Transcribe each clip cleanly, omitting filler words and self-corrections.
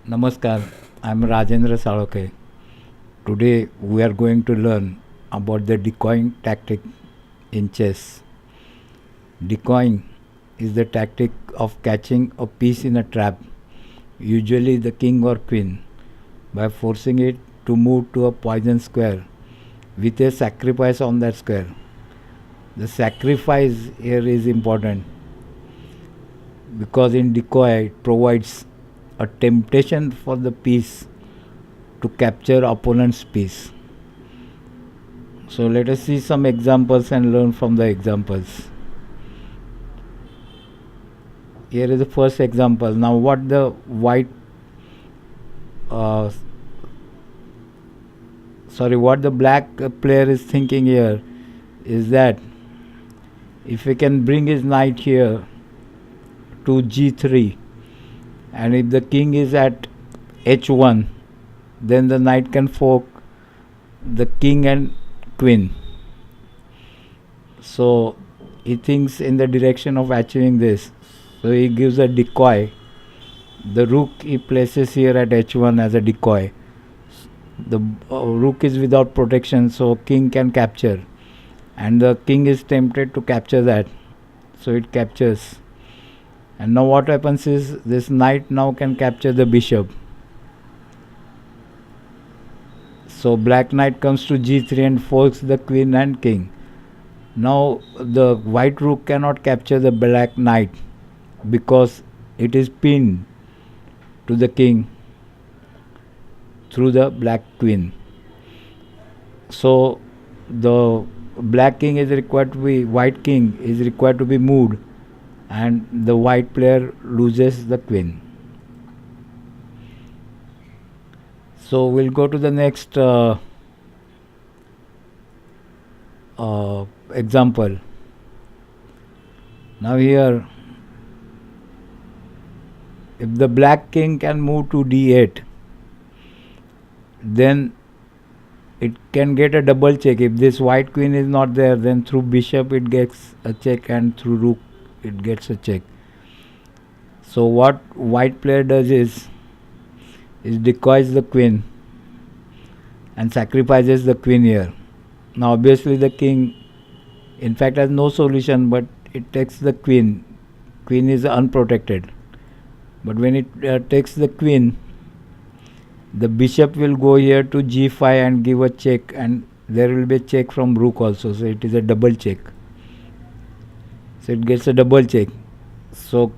Namaskar, I'm Rajendra Salokhe. Today we are going to learn about the decoying tactic in chess. Decoying is the tactic of catching a piece in a trap, usually the king or queen, by forcing it to move to a poison square with a sacrifice on that square. The sacrifice here is important because in decoy it provides a temptation for the piece to capture opponent's piece. So let us see some examples and learn from the examples. Here is the first example. Now what the uh, what the black player is thinking here is that if he can bring his knight here to g3, and if the king is at h1, then the knight can fork the king and queen. So he thinks in the direction of achieving this. So he gives a decoy. The rook he places here at h1 as a decoy. The rook is without protection, so king can capture, and the king is tempted to capture that, so it captures. And now what happens is this knight now can capture the bishop. So black knight comes to g3 and forks the queen and king. Now the white rook cannot capture the black knight because it is pinned to the king through the black queen. So the black king is required to be, white king is required to be moved, and the white player loses the queen. So we'll go to the next example. Now here, if the black king can move to d8, then it can get a double check. If this white queen is not there, then through bishop it gets a check, and through rook it gets a check. So what white player does is decoys the queen and sacrifices the queen here. Now obviously the king in fact has no solution, but it takes the queen. Queen is unprotected, but when it takes the queen, the bishop will go here to g5 and give a check, and there will be a check from rook also, so it is a double check. So it gets a double check. So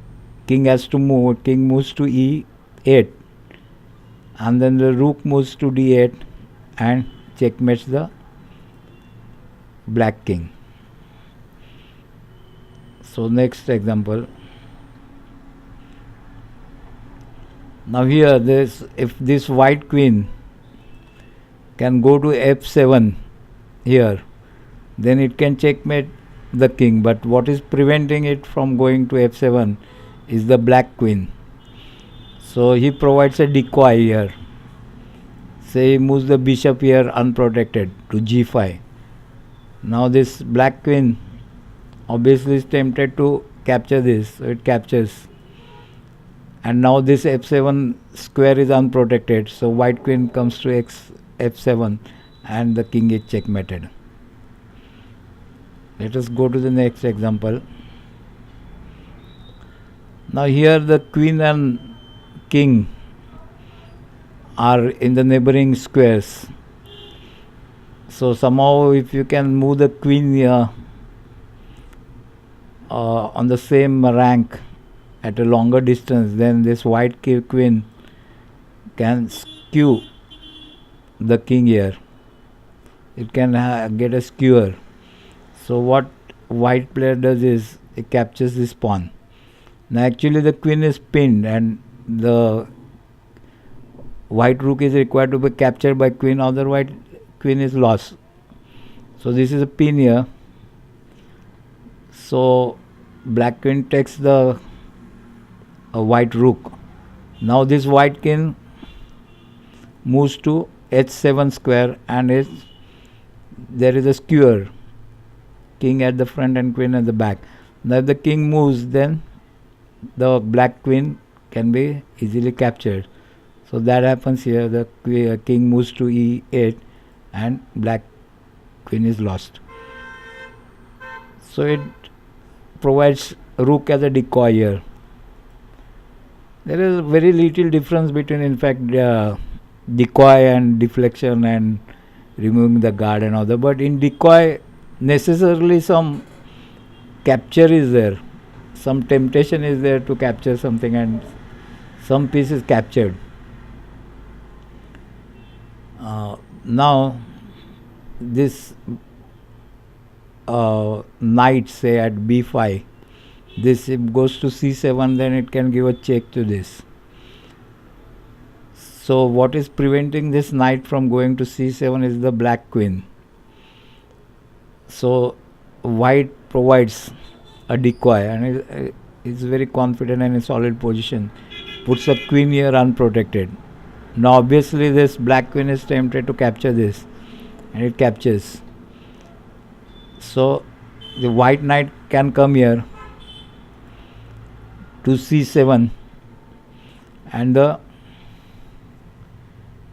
king has to move. King moves to e8, and then the rook moves to d8 and checkmates the black king. So next example. Now here if this white queen can go to f7 here, then it can checkmate the king, but what is preventing it from going to f7 is the black queen. So he provides a decoy here. Say he moves the bishop here unprotected to g5. Now this black queen obviously is tempted to capture this, so it captures. And now this f7 square is unprotected, so white queen comes to f7 and the king is checkmated. Let us go to the next example. Now here the queen and king are in the neighboring squares. So somehow if you can move the queen here on the same rank at a longer distance, then this white queen can skew the king here. It can get a skewer. So what white player does is it captures this pawn. Now actually the queen is pinned, and the white rook is required to be captured by queen, otherwise queen is lost. So this is a pin here. So black queen takes the white rook. Now this white king moves to h7 square, and there is a skewer, king at the front and queen at the back. Now if the king moves, then the black queen can be easily captured. So that happens here. The king moves to e8 and black queen is lost. So it provides rook as a decoy here. There is very little difference between, in fact, decoy and deflection and removing the guard and other. But in decoy, necessarily some capture is there, some temptation is there to capture something, and some piece is captured. Now this knight, say at b5, this if goes to c7, then it can give a check to this. So what is preventing this knight from going to c7 is the black queen. So white provides a decoy and is very confident and in solid position, puts a queen here unprotected. Now obviously this black queen is tempted to capture this, and it captures. So the white knight can come here to c7, and the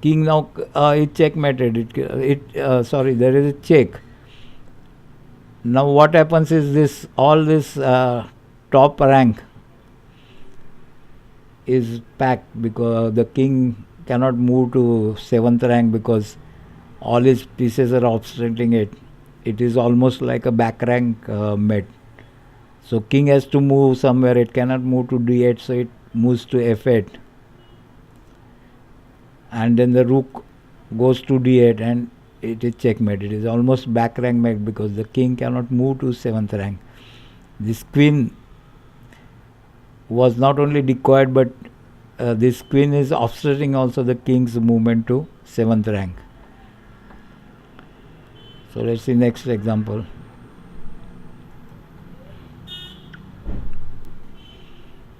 king now is checkmated. There is a check. Now what happens is this, all this top rank is packed because the king cannot move to 7th rank because all his pieces are obstructing it. It is almost like a back rank met. So king has to move somewhere. It cannot move to d8, so it moves to f8. And then the rook goes to d8 and it is checkmate. It is almost back rank met because the king cannot move to 7th rank. This queen was not only decoyed, but this queen is obstructing also the king's movement to 7th rank. So let's see next example.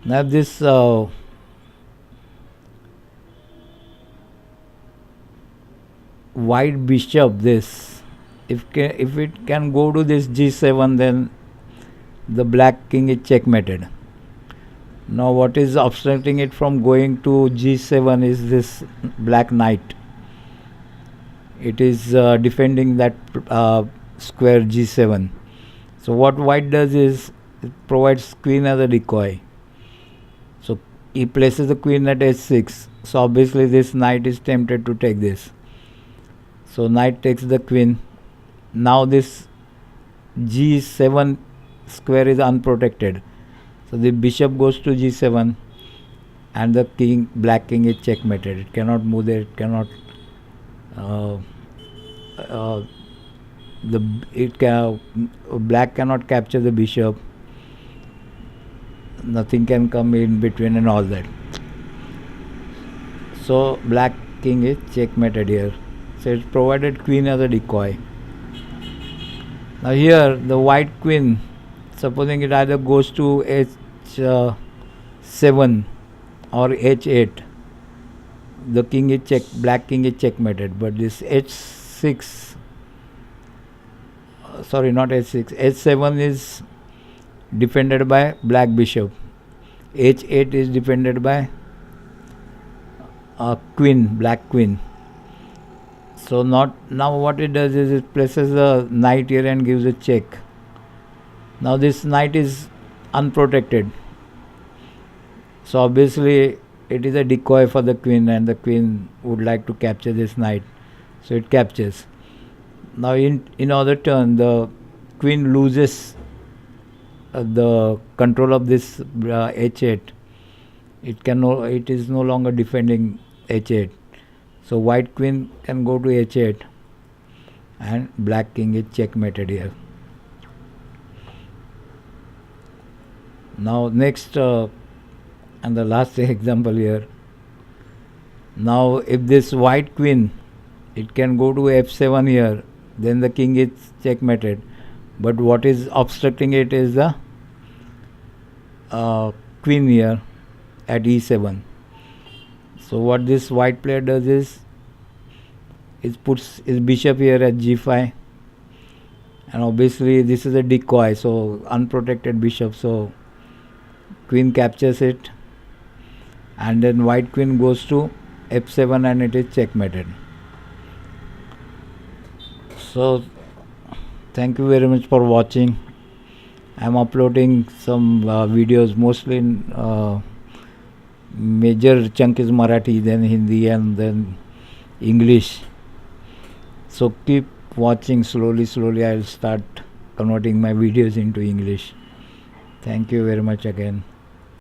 Now this white bishop, this if it can go to this g7, then the black king is checkmated. Now what is obstructing it from going to g7 is this black knight. It is defending that square g7. So what white does is it provides queen as a decoy. So he places the queen at h6. So obviously this knight is tempted to take this. So knight takes the queen. Now this g7 square is unprotected. So the bishop goes to g7 and the king, black king, is checkmated. It cannot move there. It cannot. Black cannot capture the bishop. Nothing can come in between and all that. So black king is checkmated here. So it provided queen as a decoy. Now here the white queen, supposing it either goes to h7 or h8, the king is black king is checkmated. But this h6, sorry, not h6, h7 is defended by black bishop. h8 is defended by queen, black queen. So now what it does is it places the knight here and gives a check. Now this knight is unprotected. So obviously it is a decoy for the queen, and the queen would like to capture this knight. So it captures. Now in other turn, the queen loses the control of this h8. It is no longer defending h8. So white queen can go to h8 and black king is checkmated here. Now next and the last example here. Now if this white queen, it can go to f7 here, then the king is checkmated. But what is obstructing it is the queen here at e7. So what this white player does is it puts his bishop here at g5, and obviously this is a decoy, so unprotected bishop, so queen captures it, and then white queen goes to f7 and it is checkmated. So thank you very much for watching. I am uploading some videos, mostly in major chunk is Marathi, then Hindi, and then English. So keep watching. Slowly I'll start converting my videos into English. Thank you very much again.